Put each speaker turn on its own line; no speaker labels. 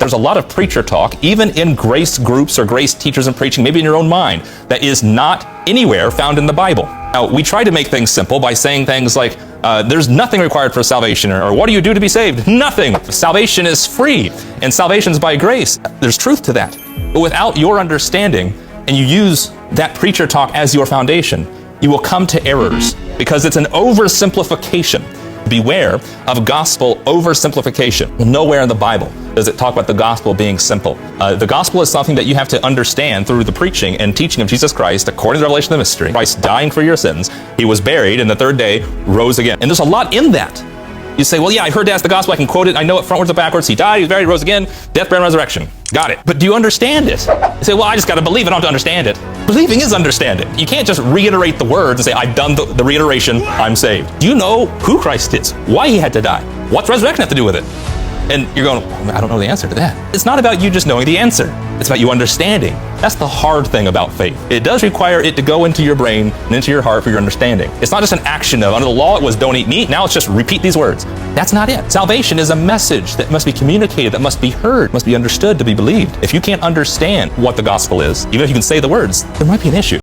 There's a lot of preacher talk, even in grace groups or grace teachers and preaching, maybe in your own mind, that is not anywhere found in the Bible. Now, we try to make things simple by saying things like, there's nothing required for salvation, or what do you do to be saved? Nothing. Salvation is free, and salvation's by grace. There's truth to that. But without your understanding, and you use that preacher talk as your foundation, you will come to errors, because it's an oversimplification. Beware of gospel oversimplification. Nowhere in the Bible does it talk about the gospel being simple. The gospel is something that you have to understand through the preaching and teaching of Jesus Christ according to the revelation of the mystery. Christ dying for your sins, he was buried, and the third day rose again. And there's a lot in that. You say, well, yeah, I heard that's the gospel, I can quote it, I know it frontwards and backwards. He died, he was buried, rose again, death, burial, and resurrection. Got it. But do you understand it? You say, well, I just got to believe it, I don't have to understand it. Believing is understanding. You can't just reiterate the words and say, I've done the reiteration, I'm saved. Do you know who Christ is? Why he had to die? What's resurrection have to do with it? And you're going, oh, I don't know the answer to that. It's not about you just knowing the answer. It's about you understanding. That's the hard thing about faith. It does require it to go into your brain and into your heart for your understanding. It's not just an action of, under the law it was don't eat meat, now it's just repeat these words. That's not it. Salvation is a message that must be communicated, that must be heard, must be understood to be believed. If you can't understand what the gospel is, even if you can say the words, there might be an issue.